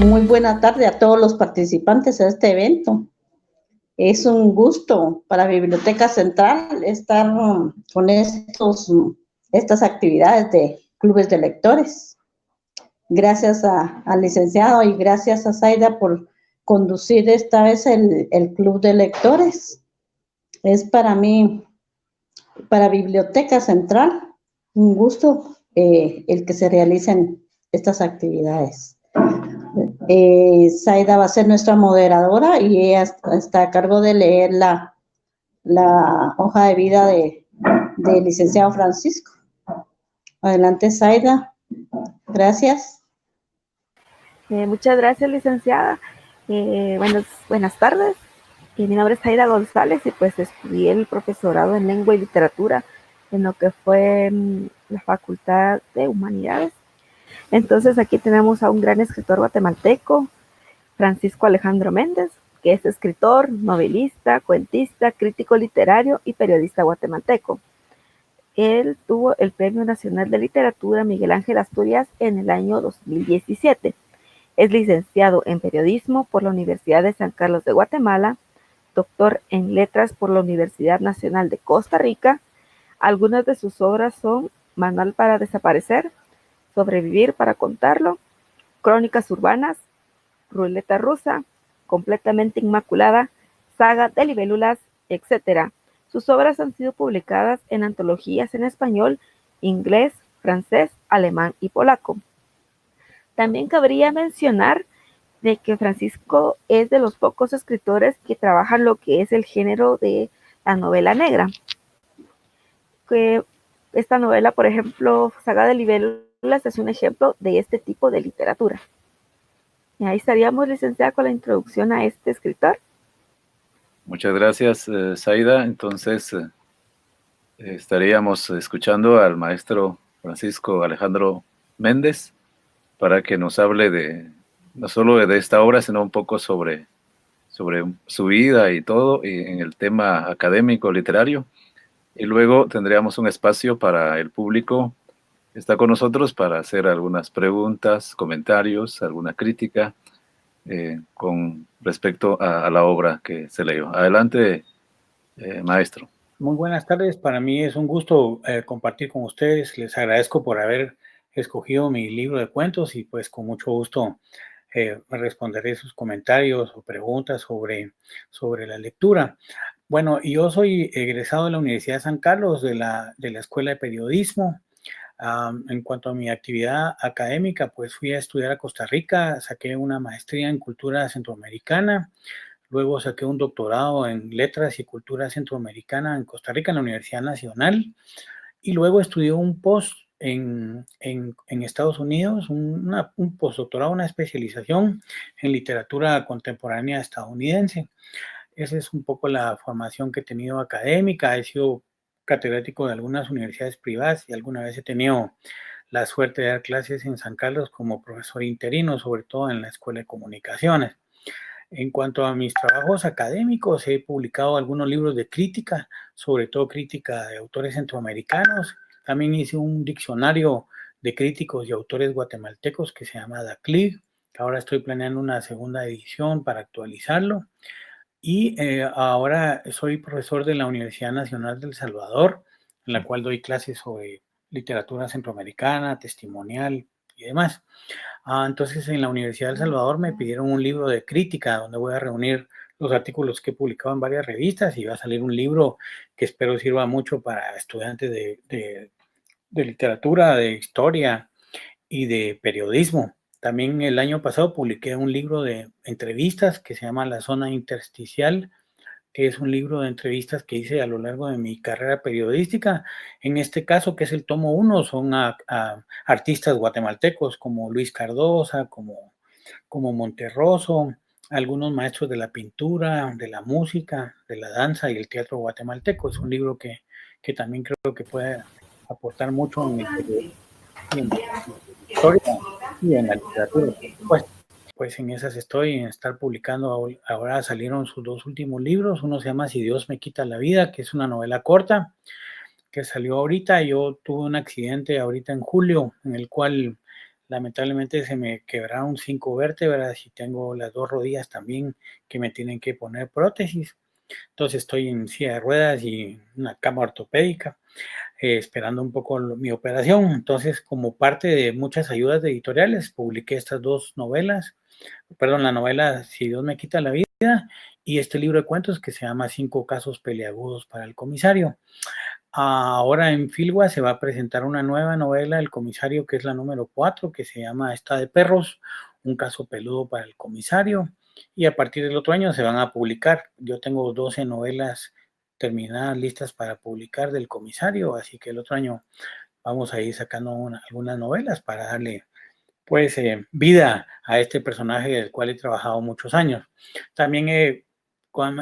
Muy buena tarde a todos los participantes de este evento. Es un gusto para Biblioteca Central estar con estas actividades de clubes de lectores. Gracias al licenciado y gracias a Zaida por conducir esta vez el club de lectores. Es para mí, para Biblioteca Central, un gusto el que se realicen estas actividades. Zaida va a ser nuestra moderadora y ella está a cargo de leer la hoja de vida del licenciado Francisco. Adelante, Zaida. Gracias. Muchas gracias, licenciada. Buenas tardes. Mi nombre es Zaida González y pues estudié el profesorado en Lengua y Literatura en lo que fue la Facultad de Humanidades. Entonces aquí tenemos a un gran escritor guatemalteco, Francisco Alejandro Méndez, que es escritor, novelista, cuentista, crítico literario y periodista guatemalteco. Él tuvo el Premio Nacional de Literatura Miguel Ángel Asturias en el año 2017. Es licenciado en Periodismo por la Universidad de San Carlos de Guatemala, doctor en Letras por la Universidad Nacional de Costa Rica. Algunas de sus obras son Manual para Desaparecer, Sobrevivir para Contarlo, Crónicas Urbanas, Ruleta Rusa, Completamente Inmaculada, Saga de Libélulas, etc. Sus obras han sido publicadas en antologías en español, inglés, francés, alemán y polaco. También cabría mencionar de que Francisco es de los pocos escritores que trabajan lo que es el género de la novela negra. Que esta novela, por ejemplo, Saga de Libélulas, es un ejemplo de este tipo de literatura. Y ahí estaríamos, licenciada, con la introducción a este escritor. Muchas gracias, Zaida. Entonces, estaríamos escuchando al maestro Francisco Alejandro Méndez para que nos hable no solo de esta obra, sino un poco sobre su vida y todo, y en el tema académico, literario. Y luego tendríamos un espacio para el público que está con nosotros para hacer algunas preguntas, comentarios, alguna crítica con respecto a la obra que se leyó. Adelante, maestro. Muy buenas tardes. Para mí es un gusto compartir con ustedes. Les agradezco por haber escogido mi libro de cuentos y pues con mucho gusto responderé sus comentarios o preguntas sobre la lectura. Bueno, yo soy egresado de la Universidad de San Carlos, de la Escuela de Periodismo. En cuanto a mi actividad académica, pues fui a estudiar a Costa Rica, saqué una maestría en cultura centroamericana, luego saqué un doctorado en letras y cultura centroamericana en Costa Rica, en la Universidad Nacional, y luego estudié un post en Estados Unidos, un postdoctorado, una especialización en literatura contemporánea estadounidense. Esa es un poco la formación que he tenido académica. He sido catedrático de algunas universidades privadas y alguna vez he tenido la suerte de dar clases en San Carlos como profesor interino, sobre todo en la Escuela de Comunicaciones. En cuanto a mis trabajos académicos, he publicado algunos libros de crítica, sobre todo crítica de autores centroamericanos. También hice un diccionario de críticos y autores guatemaltecos que se llama DACLIG, que ahora estoy planeando una segunda edición para actualizarlo. Y ahora soy profesor de la Universidad Nacional de El Salvador, en la cual doy clases sobre literatura centroamericana, testimonial y demás. Entonces, en la Universidad de El Salvador me pidieron un libro de crítica donde voy a reunir los artículos que he publicado en varias revistas y va a salir un libro que espero sirva mucho para estudiantes de literatura, de historia y de periodismo. También el año pasado publiqué un libro de entrevistas que se llama La Zona Intersticial, que es un libro de entrevistas que hice a lo largo de mi carrera periodística. En este caso, que es el tomo 1, son a artistas guatemaltecos como Luis Cardosa, como Monterroso, algunos maestros de la pintura, de la música, de la danza y el teatro guatemalteco. Es un libro que también creo que puede aportar mucho en el periodismo, en la historia y en la literatura, por supuesto. Pues en esas estoy, en estar publicando. Ahora salieron sus dos últimos libros. Uno se llama Si Dios me quita la vida, que es una novela corta que salió ahorita. Yo tuve un accidente ahorita en julio en el cual lamentablemente se me quebraron 5 vértebras y tengo las 2 rodillas también que me tienen que poner prótesis. Entonces estoy en silla de ruedas y una cama ortopédica, esperando un poco mi operación. Entonces, como parte de muchas ayudas de editoriales, publiqué estas 2 novelas, perdón, la novela Si Dios me quita la vida y este libro de cuentos que se llama 5 casos peliagudos para el comisario. Ahora en Filgua se va a presentar una nueva novela del comisario, que es la número 4, que se llama Está de perros, un caso peludo para el comisario. Y a partir del otro año se van a publicar. Yo tengo 12 novelas terminadas, listas para publicar del comisario, así que el otro año vamos a ir sacando algunas novelas para darle pues vida a este personaje del cual he trabajado muchos años. También he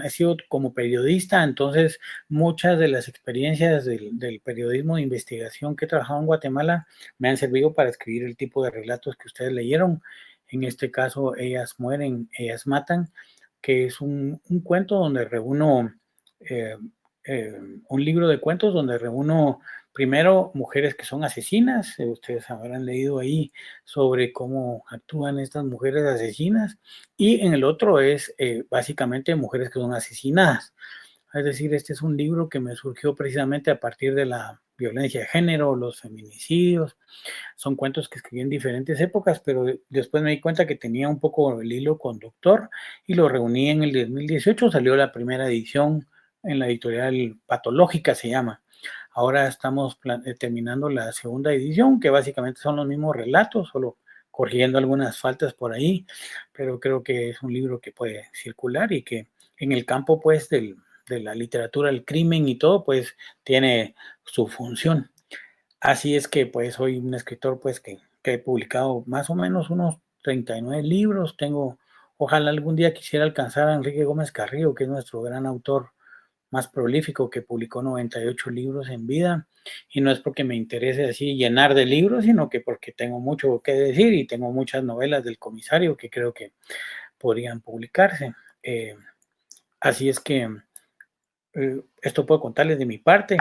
sido como periodista, entonces muchas de las experiencias del periodismo de investigación que he trabajado en Guatemala me han servido para escribir el tipo de relatos que ustedes leyeron. En este caso, Ellas mueren, ellas matan, que es un cuento donde reúno, eh, un libro de cuentos donde reúno primero mujeres que son asesinas. Ustedes habrán leído ahí sobre cómo actúan estas mujeres asesinas, y en el otro es básicamente mujeres que son asesinadas. Es decir, este es un libro que me surgió precisamente a partir de la violencia de género, los feminicidios. Son cuentos que escribí en diferentes épocas, pero después me di cuenta que tenía un poco el hilo conductor y lo reuní en el 2018. Salió la primera edición en la editorial Patológica, se llama. Ahora estamos terminando la segunda edición, que básicamente son los mismos relatos, solo corrigiendo algunas faltas por ahí, pero creo que es un libro que puede circular y que en el campo pues de la literatura, el crimen y todo, pues tiene su función. Así es que pues soy un escritor pues que he publicado más o menos unos 39 libros. Ojalá algún día quisiera alcanzar a Enrique Gómez Carrillo, que es nuestro gran autor más prolífico, que publicó 98 libros en vida, y no es porque me interese así llenar de libros, sino que porque tengo mucho que decir y tengo muchas novelas del comisario que creo que podrían publicarse. Así es que esto puedo contarles de mi parte.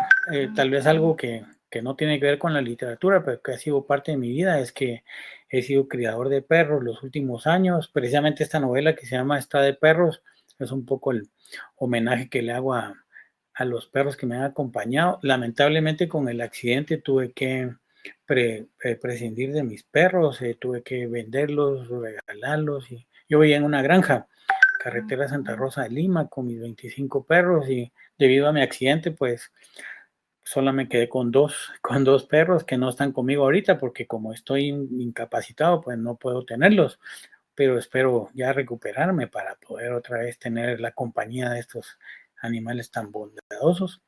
Tal vez algo que no tiene que ver con la literatura, pero que ha sido parte de mi vida, es que he sido criador de perros los últimos años. Precisamente esta novela que se llama Está de perros es un poco el homenaje que le hago a los perros que me han acompañado. Lamentablemente con el accidente tuve que prescindir de mis perros, tuve que venderlos, regalarlos. Y yo vivía en una granja, carretera Santa Rosa de Lima, con mis 25 perros, y debido a mi accidente, pues solo me quedé con dos perros que no están conmigo ahorita, porque como estoy incapacitado, pues no puedo tenerlos, pero espero ya recuperarme para poder otra vez tener la compañía de estos animales tan bondadosos.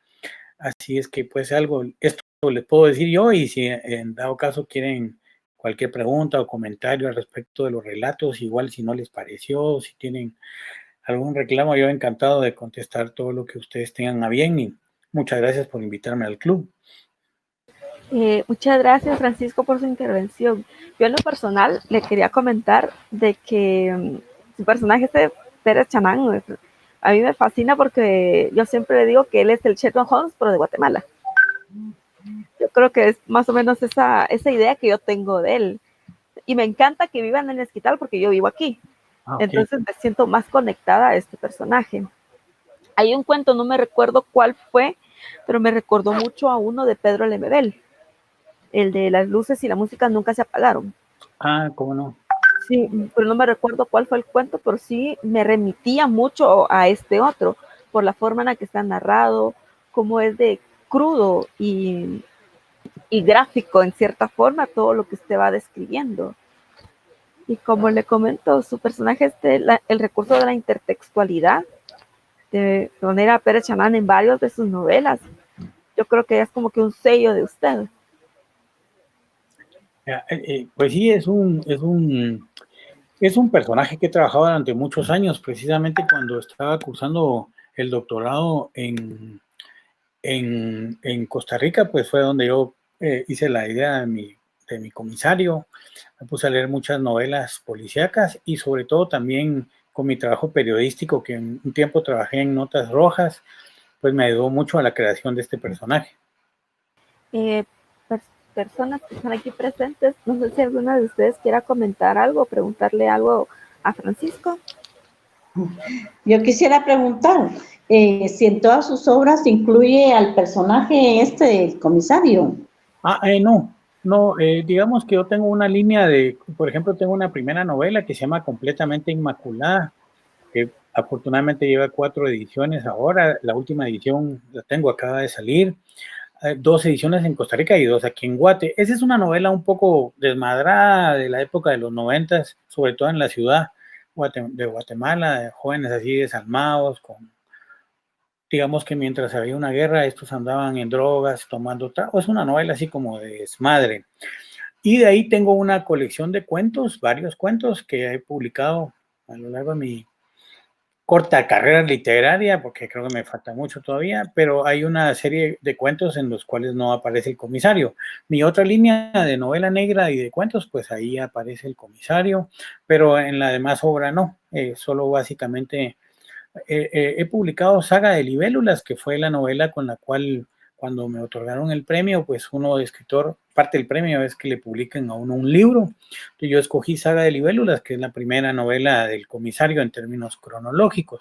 Así es que pues esto le puedo decir yo, y si en dado caso quieren cualquier pregunta o comentario al respecto de los relatos, igual si no les pareció, si tienen algún reclamo, yo encantado de contestar todo lo que ustedes tengan a bien, y muchas gracias por invitarme al club. Muchas gracias, Francisco, por su intervención. Yo en lo personal le quería comentar de que su personaje Pérez Chamán, a mí me fascina porque yo siempre digo que él es el Sherlock Holmes, pero de Guatemala. Yo creo que es más o menos esa idea que yo tengo de él. Y me encanta que viva en el Esquital porque yo vivo aquí. Okay. Entonces me siento más conectada a este personaje. Hay un cuento, no me recuerdo cuál fue, pero me recordó mucho a uno de Pedro Lemebel, el de las luces y la música nunca se apagaron. Ah, ¿cómo no? Sí, pero no me recuerdo cuál fue el cuento, pero sí me remitía mucho a este otro, por la forma en la que está narrado, cómo es de crudo y gráfico en cierta forma todo lo que usted va describiendo. Y como le comento, su personaje es el recurso de la intertextualidad, de poner a Pérez Chamán en varios de sus novelas. Yo creo que es como que un sello de usted. Pues sí, es un personaje que he trabajado durante muchos años. Precisamente cuando estaba cursando el doctorado en Costa Rica, pues fue donde yo hice la idea de mi comisario. Me puse a leer muchas novelas policíacas, y sobre todo también con mi trabajo periodístico, que en un tiempo trabajé en Notas Rojas, pues me ayudó mucho a la creación de este personaje. personas que están aquí presentes. No sé si alguna de ustedes quiera comentar algo, preguntarle algo a Francisco. Yo quisiera preguntar si en todas sus obras incluye al personaje el comisario. No, digamos que yo tengo una línea por ejemplo, tengo una primera novela que se llama Completamente Inmaculada, que afortunadamente lleva 4 ediciones ahora. La última edición la tengo, acaba de salir. 2 ediciones en Costa Rica y 2 aquí en Guate. Esa es una novela un poco desmadrada de la época de los 90, sobre todo en la ciudad de Guatemala, de jóvenes así desalmados, digamos que mientras había una guerra, estos andaban en drogas, tomando trago. Es una novela así como de desmadre. Y de ahí tengo una colección de cuentos, varios cuentos que he publicado a lo largo de mi corta carrera literaria, porque creo que me falta mucho todavía, pero hay una serie de cuentos en los cuales no aparece el comisario. Mi otra línea de novela negra y de cuentos, pues ahí aparece el comisario, pero en la demás obra no, solo básicamente he publicado Saga de Libélulas, que fue la novela con la cual cuando me otorgaron el premio, pues uno de escritor, parte del premio es que le publiquen a uno un libro. Entonces yo escogí Saga de Libélulas, que es la primera novela del comisario en términos cronológicos.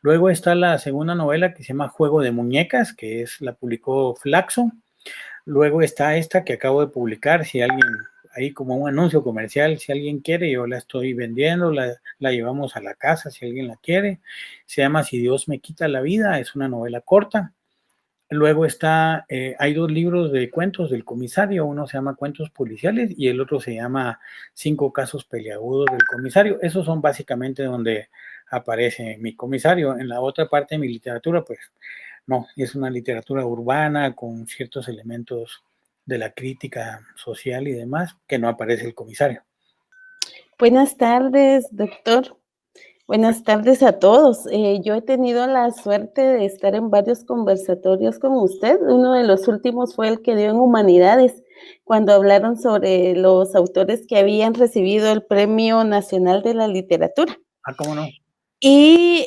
Luego está la segunda novela que se llama Juego de Muñecas, la publicó Flaxo. Luego está esta que acabo de publicar, si alguien, ahí como un anuncio comercial, si alguien quiere, yo la estoy vendiendo, la llevamos a la casa si alguien la quiere. Se llama Si Dios me quita la vida, es una novela corta. Luego hay 2 libros de cuentos del comisario, uno se llama Cuentos Policiales y el otro se llama 5 casos peliagudos del comisario. Esos son básicamente donde aparece mi comisario. En la otra parte de mi literatura, pues no, es una literatura urbana con ciertos elementos de la crítica social y demás, que no aparece el comisario. Buenas tardes, doctor. Buenas tardes a todos. Yo he tenido la suerte de estar en varios conversatorios con usted. Uno de los últimos fue el que dio en Humanidades, cuando hablaron sobre los autores que habían recibido el Premio Nacional de la Literatura. ¿Cómo no? Y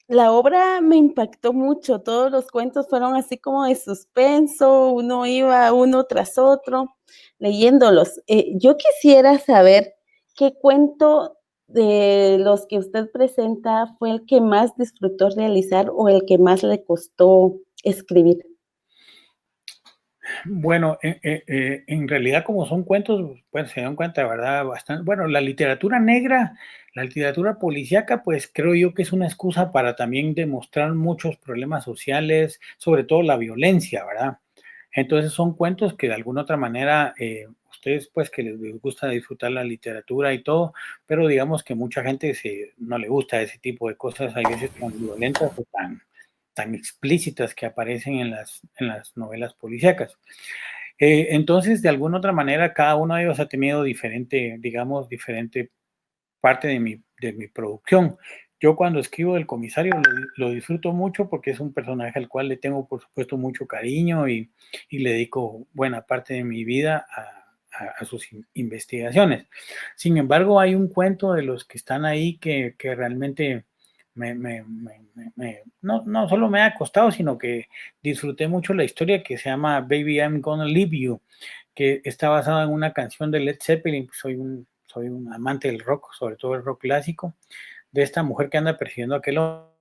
la obra me impactó mucho. Todos los cuentos fueron así como de suspenso, uno iba uno tras otro leyéndolos. Yo quisiera saber qué cuento de los que usted presenta fue el que más disfrutó realizar o el que más le costó escribir. Bueno, en realidad como son cuentos, pues se dan cuenta, ¿verdad? Bastante. Bueno, la literatura negra, la literatura policíaca, pues creo yo que es una excusa para también demostrar muchos problemas sociales, sobre todo la violencia, ¿verdad? Entonces son cuentos que de alguna otra manera, ustedes pues que les gusta disfrutar la literatura y todo, pero digamos que mucha gente no le gusta ese tipo de cosas, hay veces tan violentas o tan explícitas que aparecen en las novelas policíacas. Entonces, de alguna otra manera, cada uno de ellos ha tenido diferente parte de mi producción. Yo cuando escribo del comisario lo disfruto mucho porque es un personaje al cual le tengo, por supuesto, mucho cariño y le dedico buena parte de mi vida a sus investigaciones. Sin embargo, hay un cuento de los que están ahí que realmente no solo me ha costado, sino que disfruté mucho la historia, que se llama Baby I'm Gonna Leave You, que está basada en una canción de Led Zeppelin. Soy un amante del rock, sobre todo el rock clásico, de esta mujer que anda persiguiendo a aquel hombre.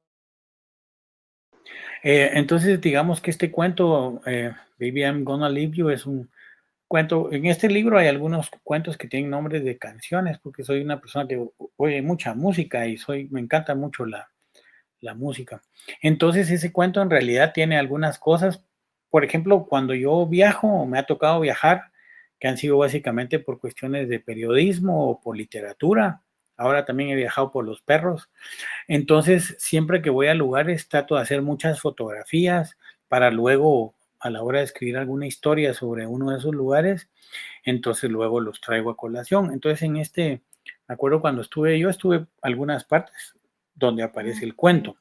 Entonces, digamos que este cuento, Baby I'm Gonna Leave You, es un cuento. En este libro hay algunos cuentos que tienen nombres de canciones, porque soy una persona que oye mucha música y me encanta mucho la música. Entonces, ese cuento en realidad tiene algunas cosas. Por ejemplo, cuando yo viajo, me ha tocado viajar, que han sido básicamente por cuestiones de periodismo o por literatura. Ahora también he viajado por los perros. Entonces, siempre que voy a lugares, trato de hacer muchas fotografías para luego, a la hora de escribir alguna historia sobre uno de esos lugares, entonces luego los traigo a colación. Entonces, me acuerdo cuando yo estuve algunas partes donde aparece el cuento,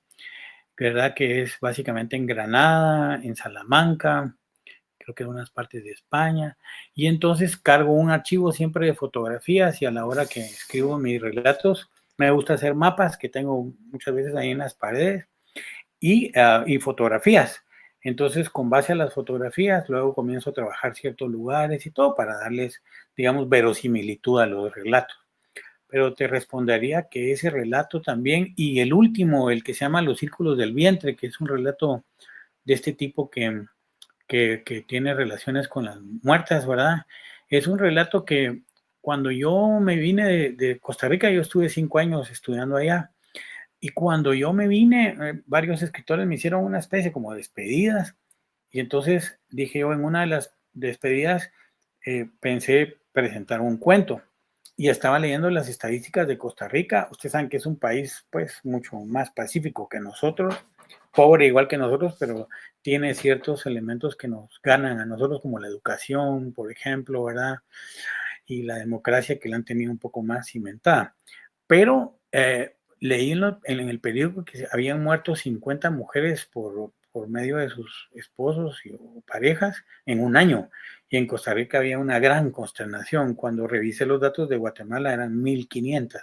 ¿verdad? Que es básicamente en Granada, en Salamanca, creo que en unas partes de España, y entonces cargo un archivo siempre de fotografías y a la hora que escribo mis relatos, me gusta hacer mapas que tengo muchas veces ahí en las paredes y fotografías. Entonces, con base a las fotografías, luego comienzo a trabajar ciertos lugares y todo para darles, digamos, verosimilitud a los relatos. Pero te respondería que ese relato también, y el último, el que se llama Los Círculos del Vientre, que es un relato de este tipo que tiene relaciones con las muertas, ¿verdad? Es un relato que cuando yo me vine de Costa Rica, yo estuve 5 años estudiando allá, y cuando yo me vine, varios escritores me hicieron una especie como de despedidas, y entonces dije yo en una de las despedidas, pensé presentar un cuento, y estaba leyendo las estadísticas de Costa Rica. Ustedes saben que es un país pues mucho más pacífico que nosotros, pobre igual que nosotros, pero tiene ciertos elementos que nos ganan a nosotros, como la educación, por ejemplo, ¿verdad? Y la democracia, que la han tenido un poco más cimentada. Pero leí en el periódico que habían muerto 50 mujeres por medio de sus esposos o parejas en un año. Y en Costa Rica había una gran consternación. Cuando revisé los datos de Guatemala eran 1,500.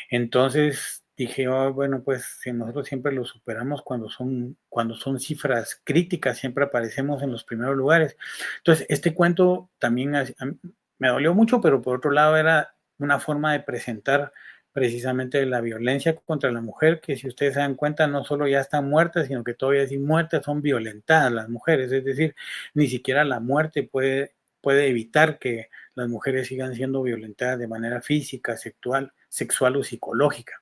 Entonces dije, oh, bueno, pues si nosotros siempre lo superamos cuando son cifras críticas, siempre aparecemos en los primeros lugares. Entonces, este cuento también me dolió mucho, pero por otro lado era una forma de presentar precisamente la violencia contra la mujer, que si ustedes se dan cuenta, no solo ya están muertas, sino que todavía sin muertas son violentadas las mujeres, es decir, ni siquiera la muerte puede evitar que las mujeres sigan siendo violentadas de manera física, sexual o psicológica.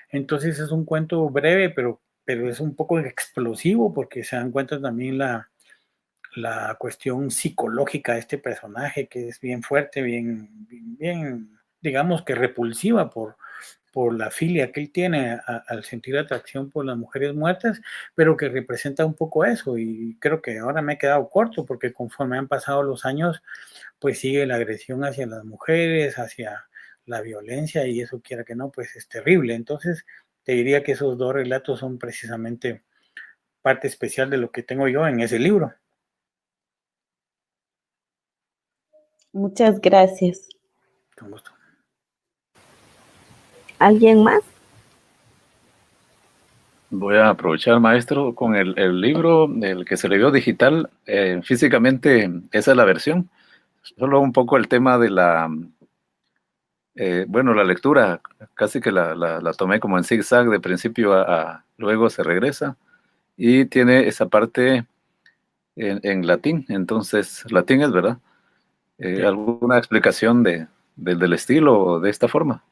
Entonces es un cuento breve, pero es un poco explosivo porque se dan cuenta también la cuestión psicológica de este personaje, que es bien fuerte, bien digamos que repulsiva por la filia que él tiene al sentir atracción por las mujeres muertas, pero que representa un poco eso, y creo que ahora me he quedado corto porque conforme han pasado los años, pues sigue la agresión hacia las mujeres, hacia la violencia, y eso quiera que no, pues es terrible. Entonces te diría que esos dos relatos son precisamente parte especial de lo que tengo yo en ese libro. Muchas gracias. Con gusto. ¿Alguien más? Voy a aprovechar, maestro, con el libro, el que se le vio digital, físicamente esa es la versión. Solo un poco el tema de la lectura, casi que la tomé como en zigzag, de principio luego se regresa, y tiene esa parte en latín, entonces latín es, ¿verdad? Sí. ¿Alguna explicación del estilo de esta forma?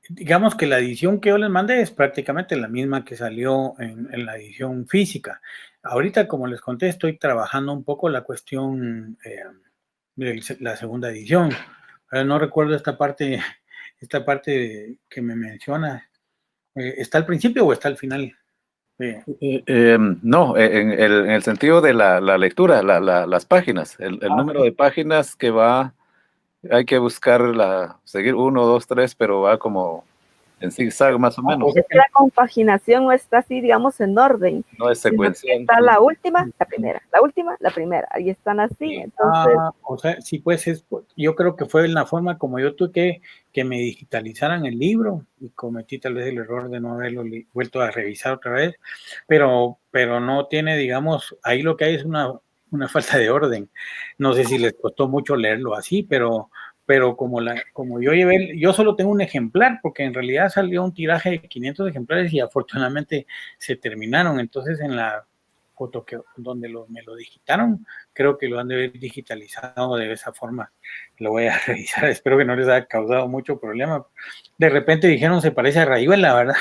Digamos que la edición que yo les mandé es prácticamente la misma que salió en la edición física. Ahorita, como les conté, estoy trabajando un poco la cuestión de la segunda edición. No recuerdo esta parte que me menciona. ¿Está al principio o está al final? No, en el sentido de la lectura, las páginas, el número de páginas que hay que seguir 1, 2, 3, pero va como en zigzag más o menos. Es que la compaginación no está así, digamos, en orden. No es secuencial. Está la última, la primera, la última, la primera. Ahí están así, entonces. O sea, sí, pues yo creo que fue la forma como yo tuve que me digitalizaran el libro, y cometí tal vez el error de no haberlo vuelto a revisar otra vez, pero no tiene, digamos, ahí lo que hay es una falta de orden. No sé si les costó mucho leerlo así, pero como yo solo tengo un ejemplar, porque en realidad salió un tiraje de 500 ejemplares y afortunadamente se terminaron. Entonces en la foto donde me lo digitaron, creo que lo han de haber digitalizado de esa forma. Lo voy a revisar, espero que no les haya causado mucho problema. De repente dijeron se parece a Rayuela, ¿verdad?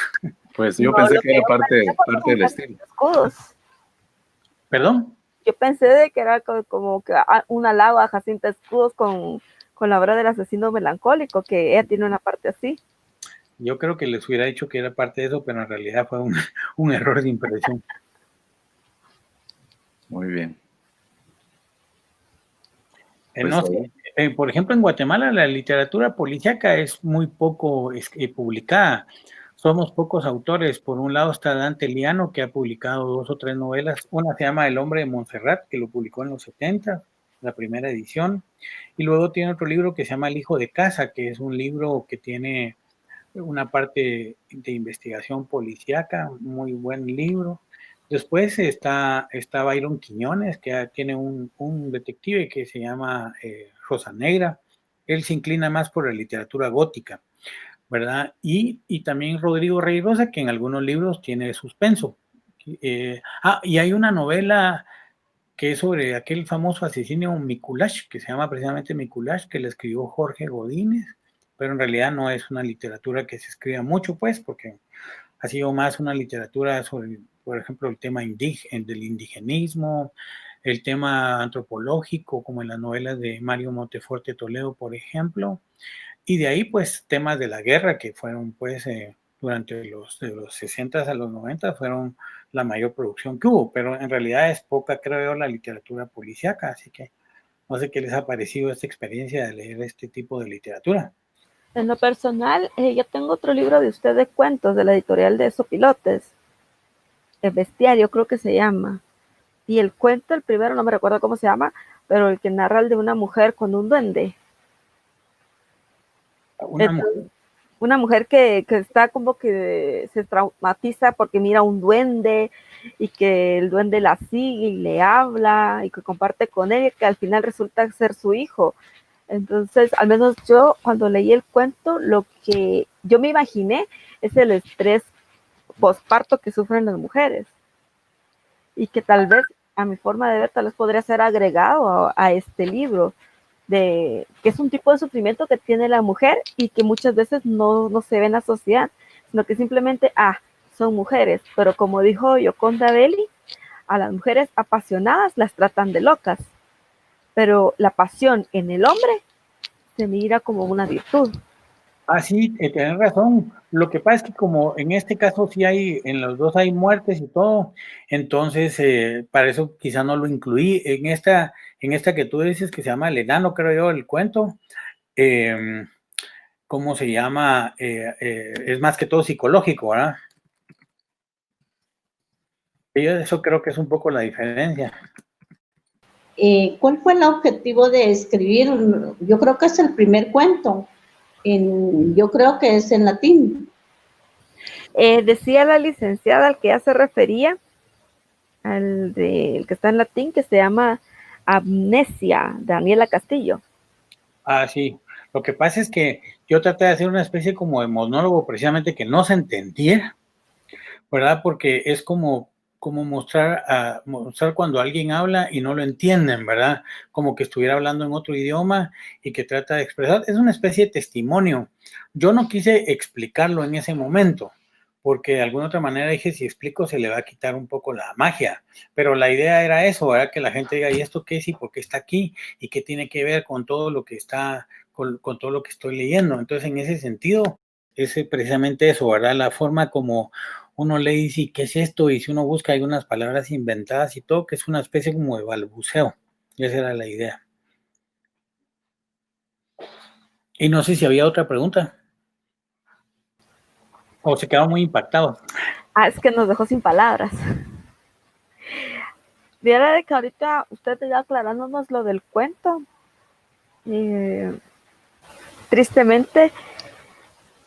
Pues yo pensé que era parte del estilo. Escudos. ¿Perdón? Yo pensé de que era como que un halago a Jacinta Escudos con la obra del asesino melancólico, que ella tiene una parte así. Yo creo que les hubiera dicho que era parte de eso, pero en realidad fue un error de impresión. Muy bien. No sé, por ejemplo, en Guatemala la literatura policíaca es muy poco publicada. Somos pocos autores. Por un lado está Dante Liano, que ha publicado 2 o 3 novelas. Una se llama El hombre de Montserrat, que lo publicó en los 70, la primera edición. Y luego tiene otro libro que se llama El hijo de casa, que es un libro que tiene una parte de investigación policíaca, muy buen libro. Después está Byron Quiñones, que tiene un detective que se llama Rosa Negra. Él se inclina más por la literatura gótica, ¿verdad? Y también Rodrigo Rey Rosa, que en algunos libros tiene suspenso. Y hay una novela que es sobre aquel famoso asesino Mikuláš, que se llama precisamente Mikuláš, que le escribió Jorge Godínez, pero en realidad no es una literatura que se escriba mucho, pues, porque ha sido más una literatura sobre, por ejemplo, el tema del indigenismo, el tema antropológico, como en las novelas de Mario Monteforte Toledo, por ejemplo, y de ahí, pues, temas de la guerra que fueron, pues, durante de los 60 a los 90 fueron la mayor producción que hubo, pero en realidad es poca, creo yo, la literatura policíaca, así que no sé qué les ha parecido esta experiencia de leer este tipo de literatura. En lo personal, yo tengo otro libro de usted de cuentos de la editorial de Sopilotes, El Bestiario creo que se llama, y el cuento, el primero, no me recuerdo cómo se llama, pero el que narra el de una mujer con un duende. Una mujer que está como que se traumatiza porque mira un duende y que el duende la sigue y le habla y que comparte con él y que al final resulta ser su hijo. Entonces, al menos yo cuando leí el cuento, lo que yo me imaginé es el estrés postparto que sufren las mujeres y que tal vez a mi forma de ver tal vez podría ser agregado a este libro, de que es un tipo de sufrimiento que tiene la mujer y que muchas veces no se ven asociar, sino que simplemente, son mujeres, pero como dijo Yoconda Belli, a las mujeres apasionadas las tratan de locas, pero la pasión en el hombre se mira como una virtud. Sí, tienes razón. Lo que pasa es que como en este caso sí hay, en los dos hay muertes y todo, entonces para eso quizá no lo incluí. En esta que tú dices que se llama El Enano, creo yo, el cuento, ¿cómo se llama? Es más que todo psicológico, ¿verdad? Y eso creo que es un poco la diferencia. ¿Cuál fue el objetivo de escribir? Yo creo que es el primer cuento. Yo creo que es en latín. Decía la licenciada al que ya se refería, el que está en latín, que se llama Amnesia, Daniela Castillo. Sí. Lo que pasa es que yo traté de hacer una especie como de monólogo precisamente que no se entendiera, ¿verdad? Porque es como mostrar cuando alguien habla y no lo entienden, ¿verdad? Como que estuviera hablando en otro idioma y que trata de expresar. Es una especie de testimonio. Yo no quise explicarlo en ese momento, porque de alguna otra manera dije, si explico se le va a quitar un poco la magia. Pero la idea era eso, ¿verdad? Que la gente diga, ¿y esto qué es? ¿Y por qué está aquí? ¿Y qué tiene que ver con todo lo que está, con todo lo que estoy leyendo? Entonces, en ese sentido, es precisamente eso, ¿verdad? La forma como uno lee y dice, ¿qué es esto? Y si uno busca, hay unas palabras inventadas y todo, que es una especie como de balbuceo. Y esa era la idea. Y no sé si había otra pregunta. O se quedaron muy impactados. Es que nos dejó sin palabras. Viera de que ahorita usted ya aclarándonos lo del cuento. Tristemente,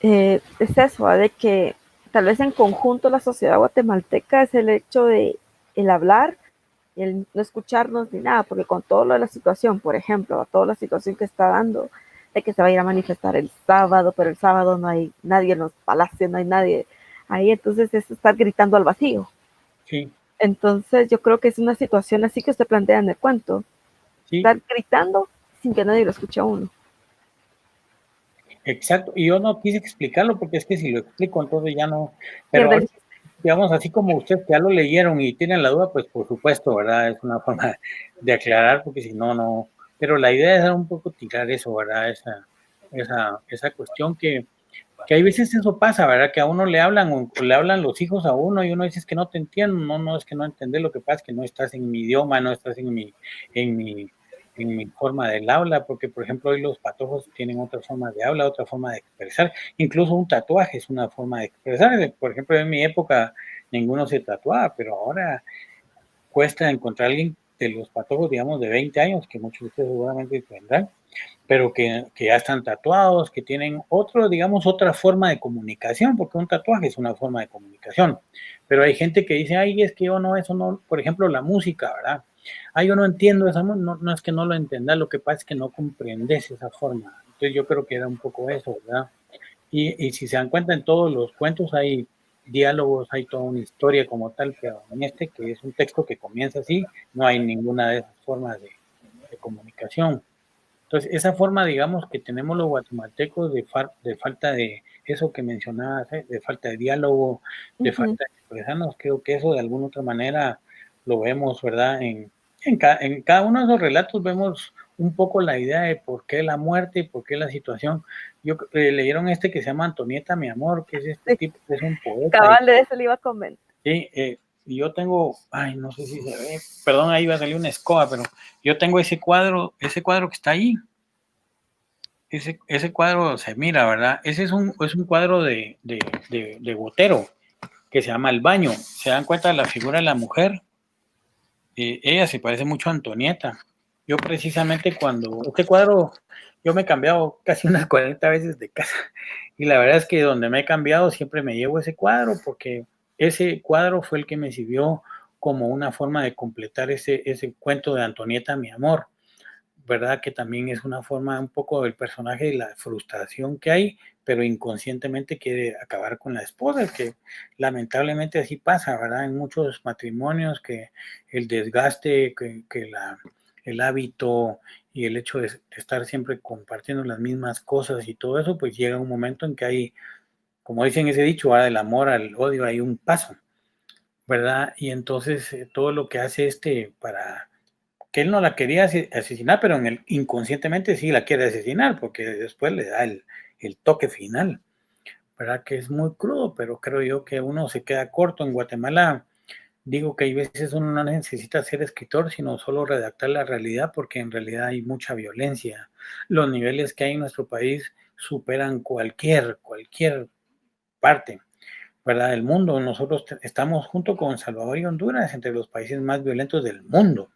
es eso, de que tal vez en conjunto la sociedad guatemalteca es el hecho de el hablar, el no escucharnos ni nada, porque con todo lo de la situación, por ejemplo, toda la situación que está dando, de que se va a ir a manifestar el sábado, pero el sábado no hay nadie en los palacios, no hay nadie ahí, entonces es estar gritando al vacío. Sí. Entonces yo creo que es una situación así que usted plantea en el cuento, Sí. Estar gritando sin que nadie lo escuche a uno. Exacto, y yo no quise explicarlo porque es que si lo explico entonces ya no, pero ahora, digamos, así como ustedes ya lo leyeron y tienen la duda, pues por supuesto, ¿verdad? Es una forma de aclarar porque si no, no, pero la idea es un poco tirar eso, ¿verdad? Esa cuestión que hay veces eso pasa, ¿verdad? Que a uno le hablan los hijos a uno y uno dice es que no te entiendo, no es que no entender, lo que pasa es que no estás en mi idioma, no estás en mi forma del habla, porque por ejemplo hoy los patojos tienen otra forma de habla, otra forma de expresar, incluso un tatuaje es una forma de expresar, por ejemplo en mi época ninguno se tatuaba, pero ahora cuesta encontrar a alguien de los patojos, digamos, de 20 años, que muchos de ustedes seguramente tendrán, pero que ya están tatuados, que tienen otro, digamos, otra forma de comunicación, porque un tatuaje es una forma de comunicación. Pero hay gente que dice, ay, es que yo no, eso no, por ejemplo, la música, ¿verdad? Ay, yo no entiendo esa, no es que no lo entiendas, lo que pasa es que no comprendes esa forma. Entonces yo creo que era un poco eso, ¿verdad? Y si se dan cuenta, en todos los cuentos hay diálogos, hay toda una historia como tal, pero en este, que es un texto que comienza así, no hay ninguna de esas formas de comunicación. Entonces, esa forma, digamos, que tenemos los guatemaltecos de falta de eso que mencionabas, de falta de diálogo, de falta de expresarnos, creo que eso de alguna otra manera lo vemos, ¿verdad? En cada uno de esos relatos vemos un poco la idea de por qué la muerte y por qué la situación. Yo leyeron este que se llama Antonieta, mi amor, que es este tipo, que es un poeta. Cabal, de eso le iba a comentar. Sí, y yo tengo, ay, no sé si se ve, perdón, ahí va a salir una escoba, pero yo tengo ese cuadro que está ahí. Ese cuadro se mira, ¿verdad? Ese es un cuadro de Botero, que se llama El Baño. ¿Se dan cuenta de la figura de la mujer? Ella se parece mucho a Antonieta. Yo precisamente cuando este cuadro, yo me he cambiado casi unas 40 veces de casa. Y la verdad es que donde me he cambiado siempre me llevo ese cuadro, porque ese cuadro fue el que me sirvió como una forma de completar ese cuento de Antonieta, mi amor. ¿Verdad? Que también es una forma un poco del personaje de la frustración que hay, pero inconscientemente quiere acabar con la esposa, que lamentablemente así pasa, ¿verdad? En muchos matrimonios, que el desgaste, el hábito y el hecho de estar siempre compartiendo las mismas cosas y todo eso, pues llega un momento en que hay, como dicen ese dicho, ¿verdad? Del amor al odio hay un paso, ¿verdad? Y entonces todo lo que hace para que él no la quería asesinar, pero inconscientemente sí la quiere asesinar, porque después le da el toque final, ¿verdad? Que es muy crudo, pero creo yo que uno se queda corto. En Guatemala digo que hay veces uno no necesita ser escritor, sino solo redactar la realidad, porque en realidad hay mucha violencia. Los niveles que hay en nuestro país superan cualquier parte, ¿verdad? Del mundo. Nosotros estamos junto con Salvador y Honduras entre los países más violentos del mundo.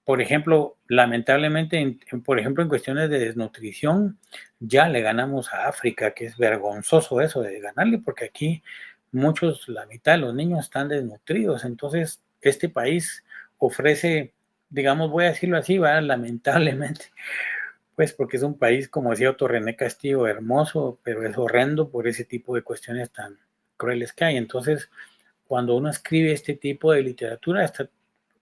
Por ejemplo, lamentablemente, por ejemplo, en cuestiones de desnutrición, ya le ganamos a África, que es vergonzoso eso de ganarle, porque aquí la mitad de los niños están desnutridos. Entonces, este país ofrece, digamos, voy a decirlo así, ¿verdad? Lamentablemente, pues porque es un país, como decía Otto René Castillo, hermoso, pero es horrendo por ese tipo de cuestiones tan crueles que hay. Entonces, cuando uno escribe este tipo de literatura,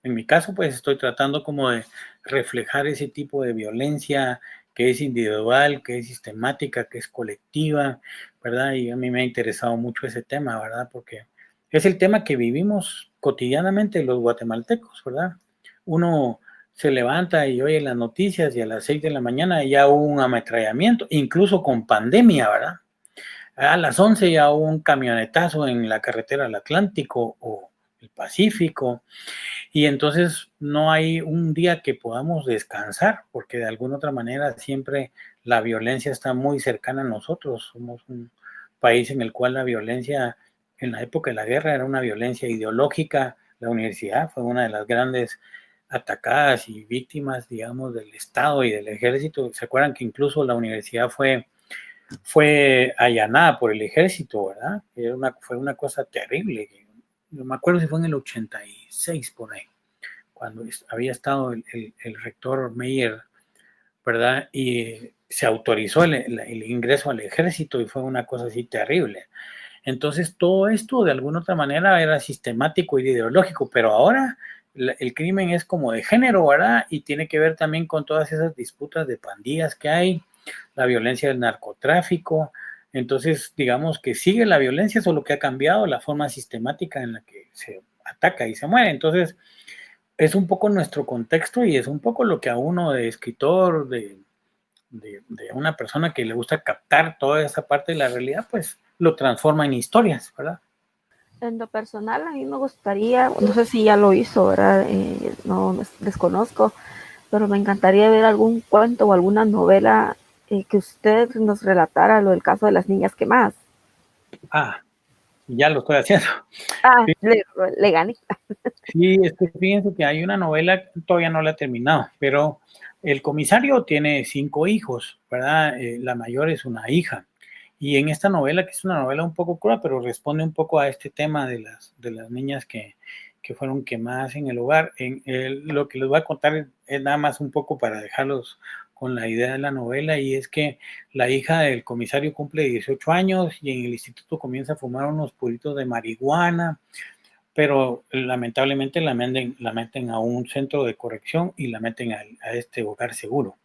en mi caso, pues estoy tratando como de reflejar ese tipo de violencia que es individual, que es sistemática, que es colectiva, ¿verdad? Y a mí me ha interesado mucho ese tema, ¿verdad? Porque es el tema que vivimos cotidianamente los guatemaltecos, ¿verdad? Uno se levanta y oye las noticias y a las 6 de la mañana ya hubo un ametrallamiento, incluso con pandemia, ¿verdad? A las 11 ya hubo un camionetazo en la carretera del Atlántico o el Pacífico, y entonces no hay un día que podamos descansar, porque de alguna otra manera siempre la violencia está muy cercana a nosotros. Somos un país en el cual la violencia en la época de la guerra era una violencia ideológica. La universidad fue una de las grandes atacadas y víctimas, digamos, del Estado y del ejército. ¿Se acuerdan que incluso la universidad fue allanada por el ejército, ¿verdad? Fue una cosa terrible. No me acuerdo si fue en el 86 por ahí, cuando había estado el rector Meyer, ¿verdad? Y se autorizó el ingreso al ejército y fue una cosa así terrible. Entonces todo esto de alguna otra manera era sistemático y ideológico, pero ahora el crimen es como de género, ¿verdad? Y tiene que ver también con todas esas disputas de pandillas que hay, la violencia del narcotráfico. Entonces, digamos que sigue la violencia, solo que ha cambiado la forma sistemática en la que se ataca y se muere. Entonces, es un poco nuestro contexto y es un poco lo que a uno de escritor, de una persona que le gusta captar toda esa parte de la realidad, pues lo transforma en historias, ¿verdad? En lo personal, a mí me gustaría, no sé si ya lo hizo, ¿verdad? No desconozco, pero me encantaría ver algún cuento o alguna novela que usted nos relatara lo del caso de las niñas quemadas. Ah, Ya lo estoy haciendo. Ah, Sí, le gané. sí, es que fíjense que hay una novela, todavía no la he terminado, pero el comisario tiene 5 hijos, ¿verdad? La mayor es una hija. Y en esta novela, que es una novela un poco cruda, pero responde un poco a este tema de las niñas que fueron quemadas en el hogar. Lo que les voy a contar es nada más un poco para dejarlos con la idea de la novela, y es que la hija del comisario cumple 18 años y en el instituto comienza a fumar unos puritos de marihuana, pero lamentablemente la meten a un centro de corrección y la meten a este hogar seguro.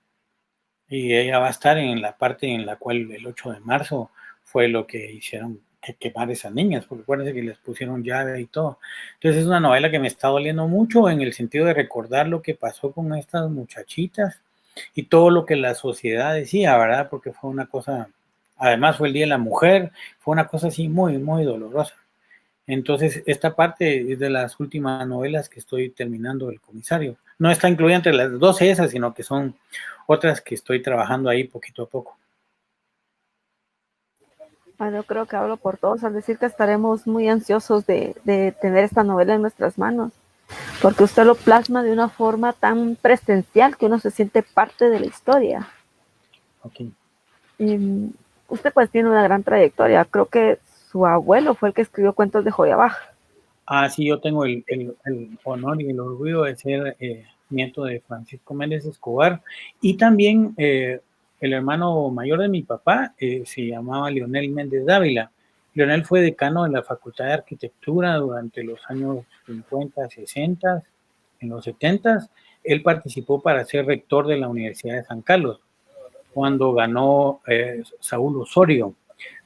Y ella va a estar en la parte en la cual el 8 de marzo fue lo que hicieron, que quemar esas niñas, porque acuérdense que les pusieron llave y todo. Entonces es una novela que me está doliendo mucho en el sentido de recordar lo que pasó con estas muchachitas y todo lo que la sociedad decía, ¿verdad? Porque fue una cosa, además fue el Día de la Mujer, fue una cosa así muy, muy dolorosa. Entonces, esta parte es de las últimas novelas que estoy terminando del comisario. No está incluida entre las 12 esas, sino que son otras que estoy trabajando ahí poquito a poco. Bueno, creo que hablo por todos al decir que estaremos muy ansiosos de tener esta novela en nuestras manos, porque usted lo plasma de una forma tan presencial que uno se siente parte de la historia. Okay. Y usted pues tiene una gran trayectoria. Creo que su abuelo fue el que escribió cuentos de Joya Baja. Ah, sí, yo tengo el honor y el orgullo de ser nieto de Francisco Méndez Escobar, y también el hermano mayor de mi papá se llamaba Leonel Méndez Dávila. Leonel fue decano de la Facultad de Arquitectura durante los años 50, 60, en los 70. Él participó para ser rector de la Universidad de San Carlos cuando ganó Saúl Osorio,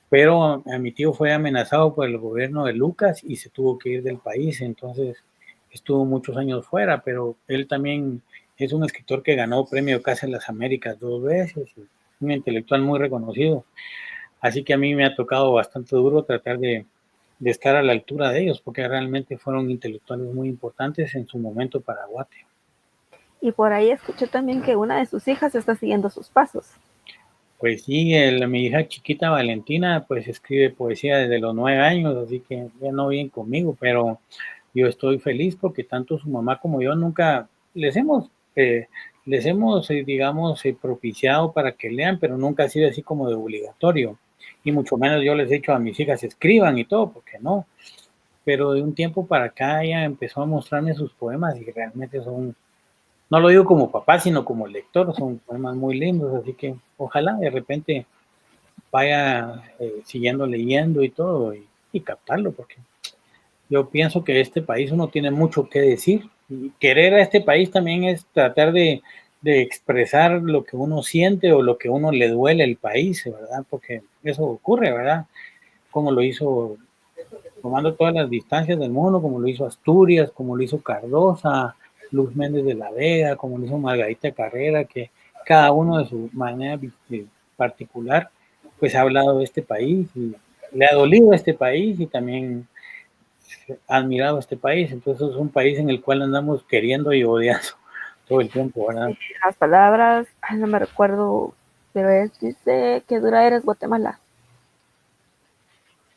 pero mi tío fue amenazado por el gobierno de Lucas y se tuvo que ir del país, entonces estuvo muchos años fuera, pero él también es un escritor que ganó premio Casa de las Américas 2 veces, un intelectual muy reconocido, así que a mí me ha tocado bastante duro tratar de estar a la altura de ellos, porque realmente fueron intelectuales muy importantes en su momento para Guate. Y por ahí escuché también que una de sus hijas está siguiendo sus pasos. Pues sí, mi hija chiquita Valentina pues escribe poesía desde los 9 años, así que ya no viene conmigo, pero yo estoy feliz porque tanto su mamá como yo nunca les hemos digamos, propiciado para que lean, pero nunca ha sido así como de obligatorio. Y mucho menos yo les he dicho a mis hijas escriban y todo, porque no. Pero de un tiempo para acá ella empezó a mostrarme sus poemas y realmente son, no lo digo como papá, sino como lector, son poemas muy lindos, así que ojalá de repente vaya siguiendo leyendo y todo y captarlo, porque yo pienso que este país uno tiene mucho que decir, y querer a este país también es tratar de expresar lo que uno siente o lo que uno le duele al país, ¿verdad? Porque eso ocurre, ¿verdad? Como lo hizo, tomando todas las distancias del mundo, como lo hizo Asturias, como lo hizo Cardosa, Luz Méndez de la Vega, como lo hizo Margarita Carrera, que cada uno de su manera particular, pues ha hablado de este país y le ha dolido a este país y también ha admirado a este país. Entonces es un país en el cual andamos queriendo y odiando todo el tiempo, ¿verdad? Sí, las palabras, no me recuerdo, pero dice que dura eres Guatemala.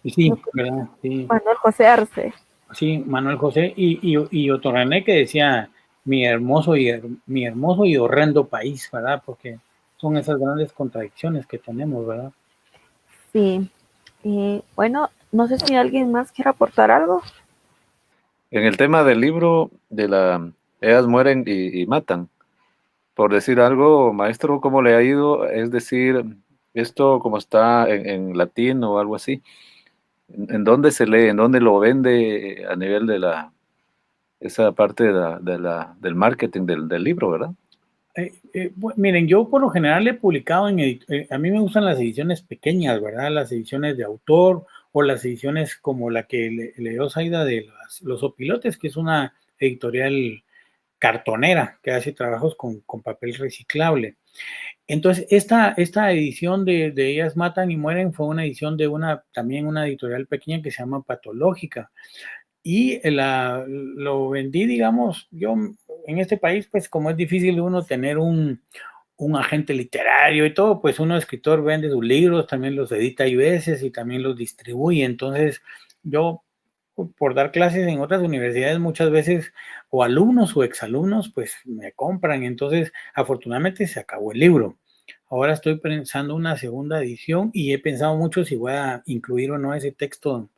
Y sí, ¿verdad? Sí. Manuel José Arce. Sí, Manuel José y Otto René, que decía mi hermoso y horrendo país, ¿verdad? Porque son esas grandes contradicciones que tenemos, ¿verdad? Sí. Bueno, no sé si alguien más quiere aportar algo. En el tema del libro, ellas mueren y matan. Por decir algo, maestro, ¿cómo le ha ido? Es decir, esto como está en latín o algo así. ¿En dónde se lee? ¿En dónde lo vende a nivel de esa parte del marketing del libro, verdad? Miren, yo por lo general he publicado a mí me gustan las ediciones pequeñas, ¿verdad? Las ediciones de autor o las ediciones como la que leyó Zaida de Los Opilotes, que es una editorial cartonera que hace trabajos con papel reciclable. Entonces, esta edición de Ellas Matan y Mueren fue una edición de también una editorial pequeña que se llama Patológica. Y lo vendí, digamos, yo en este país, pues como es difícil uno tener un agente literario y todo, pues uno escritor vende sus libros, también los edita y veces y también los distribuye. Entonces yo por dar clases en otras universidades muchas veces o alumnos o exalumnos pues me compran, entonces afortunadamente se acabó el libro. Ahora estoy pensando una segunda edición y he pensado mucho si voy a incluir o no ese texto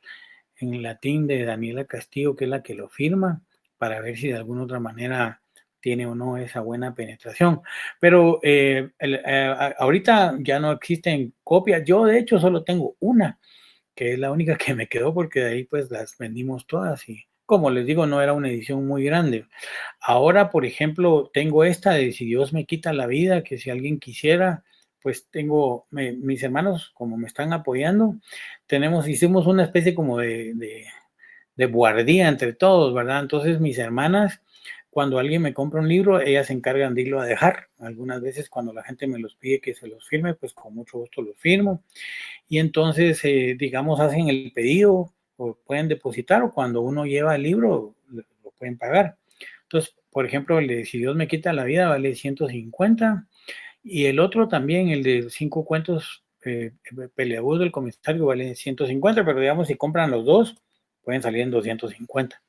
en latín de Daniela Castillo, que es la que lo firma, para ver si de alguna otra manera tiene o no esa buena penetración. Pero ahorita ya no existen copias. Yo de hecho solo tengo una, que es la única que me quedó porque de ahí pues las vendimos todas y como les digo no era una edición muy grande. Ahora por ejemplo tengo esta de Si Dios me quita la vida, que si alguien quisiera, pues tengo, mis hermanos como me están apoyando, hicimos una especie como de guardia entre todos, ¿verdad? Entonces mis hermanas, cuando alguien me compra un libro, ellas se encargan de irlo a dejar. Algunas veces cuando la gente me los pide que se los firme, pues con mucho gusto los firmo. Y entonces, digamos, hacen el pedido o pueden depositar o cuando uno lleva el libro, lo pueden pagar. Entonces, por ejemplo, el de Si Dios me quita la vida vale 150 y el otro también, el de 5 cuentos peleagudos del comisario vale 150, pero digamos, si compran los dos, pueden salir en 250,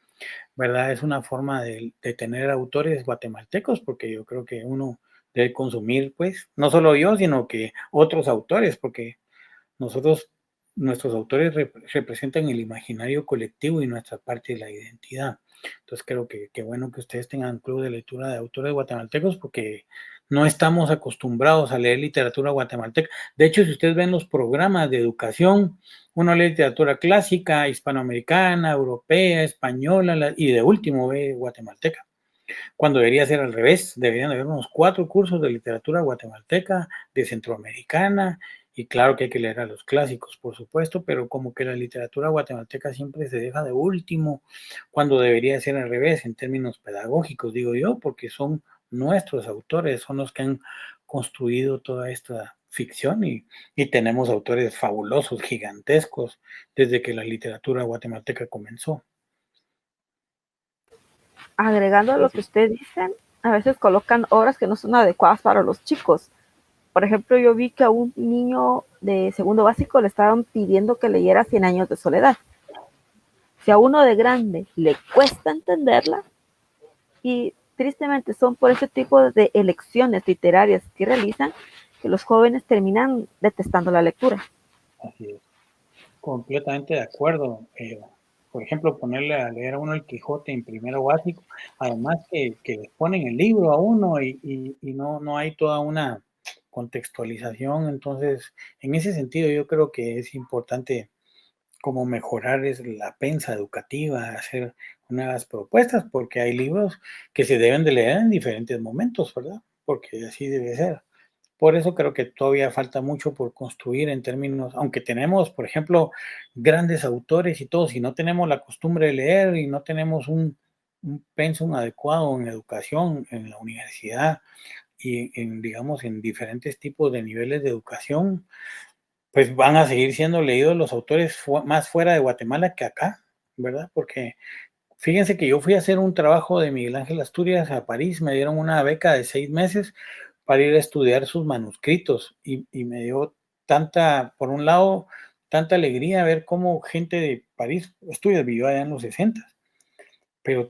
¿verdad? Es una forma de tener autores guatemaltecos, porque yo creo que uno debe consumir, pues, no solo yo, sino que otros autores, porque nuestros autores representan el imaginario colectivo y nuestra parte de la identidad. Entonces creo que bueno que ustedes tengan club de lectura de autores guatemaltecos porque no estamos acostumbrados a leer literatura guatemalteca. De hecho, si ustedes ven los programas de educación, uno lee literatura clásica, hispanoamericana, europea, española y de último ve guatemalteca. Cuando debería ser al revés, deberían haber unos 4 cursos de literatura guatemalteca, de centroamericana, y claro que hay que leer a los clásicos, por supuesto, pero como que la literatura guatemalteca siempre se deja de último, cuando debería ser al revés, en términos pedagógicos, digo yo, porque son nuestros autores, son los que han construido toda esta ficción y tenemos autores fabulosos, gigantescos, desde que la literatura guatemalteca comenzó. Agregando a lo que ustedes dicen, a veces colocan obras que no son adecuadas para los chicos. Por ejemplo, yo vi que a un niño de segundo básico le estaban pidiendo que leyera 100 años de soledad. Si a uno de grande le cuesta entenderla, y tristemente son por ese tipo de elecciones literarias que realizan que los jóvenes terminan detestando la lectura. Así es, completamente de acuerdo. Por ejemplo, ponerle a leer a uno el Quijote en primero básico, además que les ponen el libro a uno y no hay toda una contextualización. Entonces, en ese sentido, yo creo que es importante como mejorar la pensa educativa, hacer nuevas propuestas, porque hay libros que se deben de leer en diferentes momentos, ¿verdad? Porque así debe ser. Por eso creo que todavía falta mucho por construir en términos, aunque tenemos, por ejemplo, grandes autores y todo, si no tenemos la costumbre de leer y no tenemos un pensum adecuado en educación, en la universidad y digamos, en diferentes tipos de niveles de educación, pues van a seguir siendo leídos los autores más fuera de Guatemala que acá, ¿verdad? Porque fíjense que yo fui a hacer un trabajo de Miguel Ángel Asturias a París, me dieron una beca de 6 meses para ir a estudiar sus manuscritos y me dio por un lado, tanta alegría ver cómo gente de París, Asturias vivió allá en los 60, pero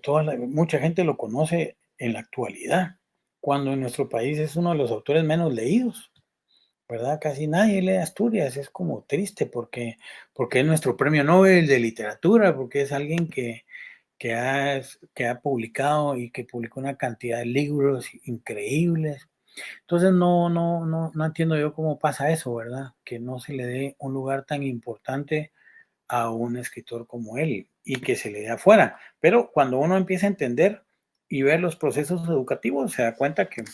mucha gente lo conoce en la actualidad, cuando en nuestro país es uno de los autores menos leídos, ¿verdad? Casi nadie lee Asturias, es como triste porque es nuestro premio Nobel de literatura, porque es alguien que ha publicado y que publicó una cantidad de libros increíbles. Entonces no entiendo yo cómo pasa eso, ¿verdad? Que no se le dé un lugar tan importante a un escritor como él y que se le dé afuera. Pero cuando uno empieza a entender y ver los procesos educativos, se da cuenta que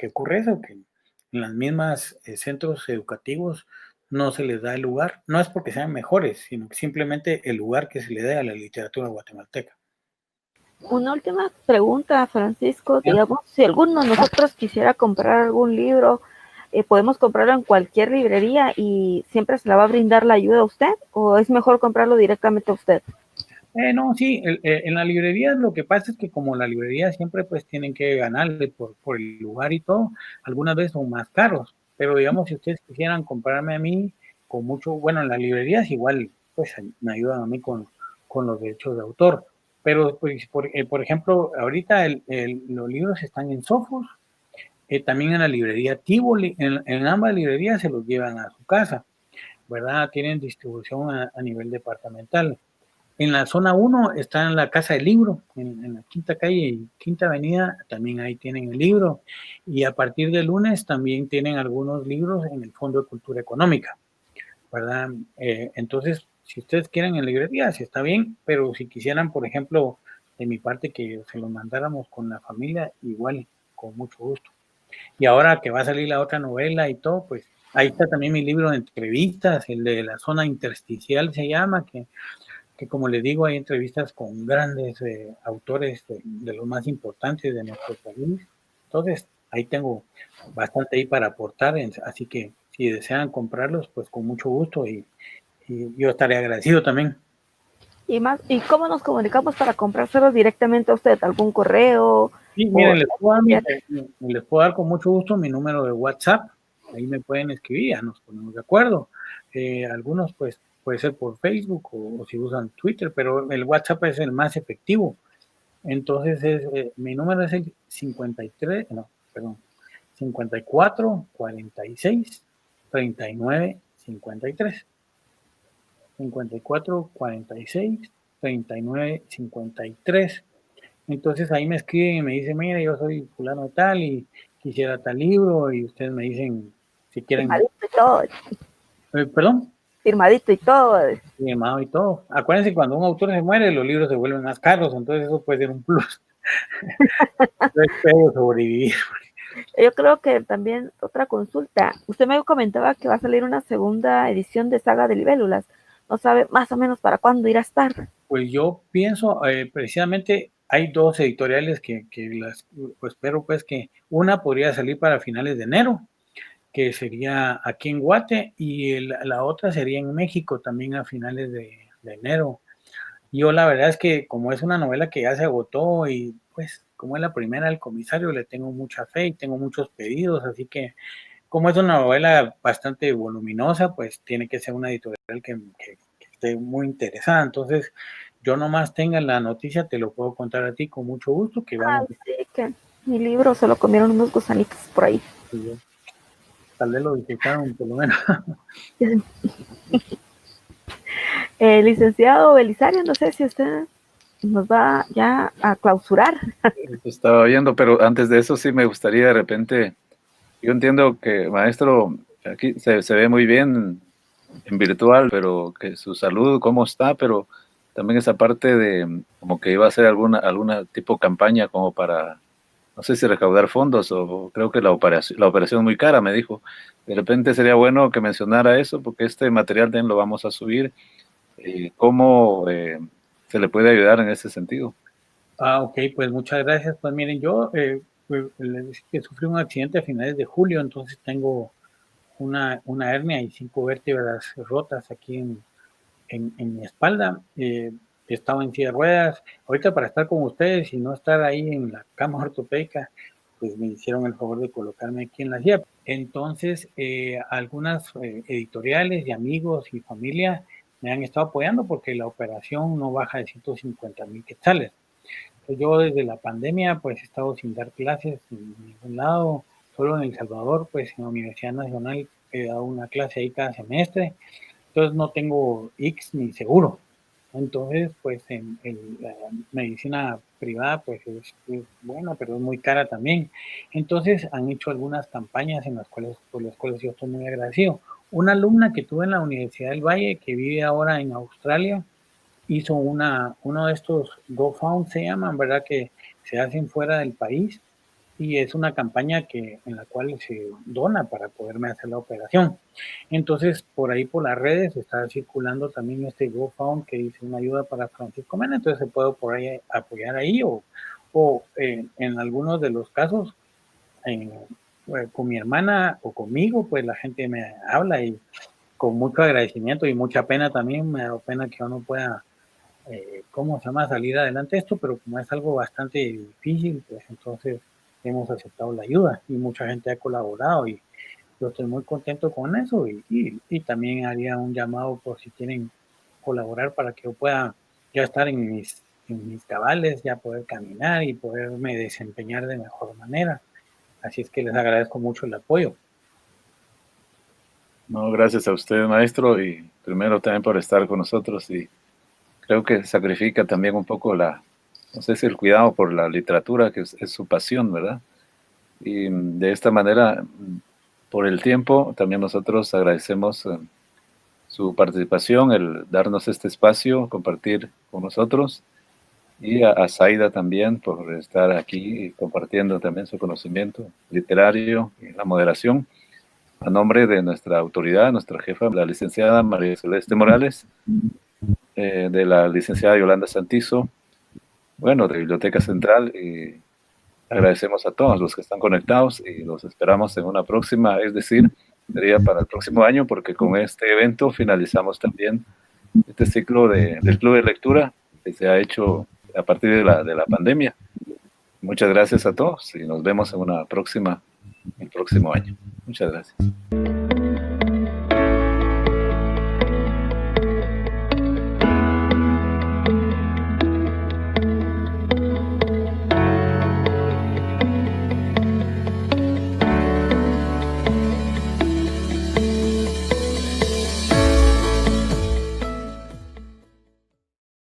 ocurre eso, que en las mismas centros educativos no se les da el lugar. No es porque sean mejores, sino que simplemente el lugar que se le da a la literatura guatemalteca. Una última pregunta, Francisco. ¿Ya? Digamos, si alguno de nosotros quisiera comprar algún libro, ¿podemos comprarlo en cualquier librería y siempre se la va a brindar la ayuda a usted? ¿O es mejor comprarlo directamente a usted? No, sí, en la librería lo que pasa es que como la librería siempre pues tienen que ganarle por el lugar y todo, algunas veces son más caros, pero digamos si ustedes quisieran comprarme a mí con mucho, bueno, en las librerías igual pues me ayudan a mí con los derechos de autor. Pero, pues, por ejemplo, ahorita los libros están en Sofos, también en la librería Tivoli, en ambas librerías se los llevan a su casa, ¿verdad? Tienen distribución a nivel departamental. En la zona 1 está en la Casa del Libro, en la Quinta Calle y Quinta Avenida, también ahí tienen el libro. Y a partir del lunes también tienen algunos libros en el Fondo de Cultura Económica, ¿verdad? Entonces, si ustedes quieren en librería, sí está bien, pero si quisieran, por ejemplo, de mi parte que se los mandáramos con la familia, igual, con mucho gusto. Y ahora que va a salir la otra novela y todo, pues ahí está también mi libro de entrevistas, el de la zona intersticial se llama, que como les digo, hay entrevistas con grandes autores de los más importantes de nuestro país. Entonces, ahí tengo bastante ahí para aportar, así que si desean comprarlos, pues con mucho gusto y yo estaré agradecido también. ¿Y cómo nos comunicamos para comprárselos directamente a usted? ¿Algún correo? Sí, miren, les puedo dar con mucho gusto mi número de WhatsApp. Ahí me pueden escribir, ya nos ponemos de acuerdo. Algunos, pues, puede ser por Facebook o si usan Twitter, pero el WhatsApp es el más efectivo. Entonces, mi número es el 54 46 39 53. 54 46 39 53. Entonces ahí me escriben y me dicen, mira, yo soy fulano de tal y quisiera tal libro, y ustedes me dicen si quieren. Firmadito y todo. ¿Perdón? Firmadito y todo. Firmado y todo. Acuérdense, cuando un autor se muere, los libros se vuelven más caros, entonces eso puede ser un plus. Yo espero sobrevivir. Yo creo que también otra consulta. Usted me comentaba que va a salir una segunda edición de Saga de Libélulas. ¿No sabe más o menos para cuándo irá a estar? Pues yo pienso, precisamente hay dos editoriales que pues espero pues que una podría salir para finales de enero, que sería aquí en Guate, y la otra sería en México también a finales de enero. Yo la verdad es que como es una novela que ya se agotó y pues como es la primera del comisario, le tengo mucha fe y tengo muchos pedidos, así que como es una novela bastante voluminosa, pues tiene que ser una editorial que esté muy interesada. Entonces, yo nomás tenga la noticia, te lo puedo contar a ti con mucho gusto, que vamos. Sí, que mi libro se lo comieron unos gusanitos por ahí. Tal vez lo visitaron por lo menos. Licenciado Belisario, no sé si usted nos va ya a clausurar. Estaba viendo, pero antes de eso sí me gustaría de repente, yo entiendo que maestro aquí se ve muy bien en virtual, pero que su salud, cómo está, pero también esa parte de como que iba a hacer alguna tipo de campaña como para, no sé si recaudar fondos o creo que la operación es muy cara, me dijo. De repente sería bueno que mencionara eso porque este material también lo vamos a subir. ¿Cómo se le puede ayudar en ese sentido? Ok, pues muchas gracias. Pues miren, yo pues, les decía que sufrí un accidente a finales de julio, entonces tengo una hernia y 5 vértebras rotas aquí en mi espalda. He estado en silla de ruedas. Ahorita para estar con ustedes y no estar ahí en la cama ortopédica, pues me hicieron el favor de colocarme aquí en la silla. Entonces, algunas editoriales y amigos y familia me han estado apoyando porque la operación no baja de 150,000 quetzales. Entonces, yo desde la pandemia pues he estado sin dar clases en ningún lado, solo en El Salvador, pues en la Universidad Nacional he dado una clase ahí cada semestre. Entonces no tengo X ni seguro. Entonces, pues en la medicina privada, pues es buena, pero es muy cara también. Entonces han hecho algunas campañas en las cuales, por las cuales yo estoy muy agradecido. Una alumna que tuve en la Universidad del Valle, que vive ahora en Australia, hizo uno de estos GoFund, se llaman, ¿verdad? Que se hacen fuera del país, y es una campaña en la cual se dona para poderme hacer la operación. Entonces, por ahí por las redes está circulando también este GoFund que dice una ayuda para Francisco Mena, entonces se puede por ahí apoyar ahí o en algunos de los casos con mi hermana o conmigo, pues la gente me habla y con mucho agradecimiento y mucha pena también, me da pena que yo no pueda, ¿cómo se llama?, salir adelante esto, pero como es algo bastante difícil, pues entonces hemos aceptado la ayuda y mucha gente ha colaborado y yo estoy muy contento con eso y también haría un llamado por si tienen colaborar para que yo pueda ya estar en mis cabales, ya poder caminar y poderme desempeñar de mejor manera. Así es que les agradezco mucho el apoyo. No, gracias a usted, maestro, y primero también por estar con nosotros, y creo que sacrifica también un poco no sé si el cuidado por la literatura, que es su pasión, ¿verdad? Y de esta manera, por el tiempo, también nosotros agradecemos su participación, el darnos este espacio, compartir con nosotros, y a Zaida también por estar aquí y compartiendo también su conocimiento literario y la moderación. A nombre de nuestra autoridad, nuestra jefa, la licenciada María Celeste Morales, de la licenciada Yolanda Santizo, bueno, de Biblioteca Central, y agradecemos a todos los que están conectados y los esperamos en una próxima, es decir, sería para el próximo año, porque con este evento finalizamos también este ciclo del Club de Lectura que se ha hecho a partir de la pandemia. Muchas gracias a todos y nos vemos en una próxima, el próximo año. Muchas gracias.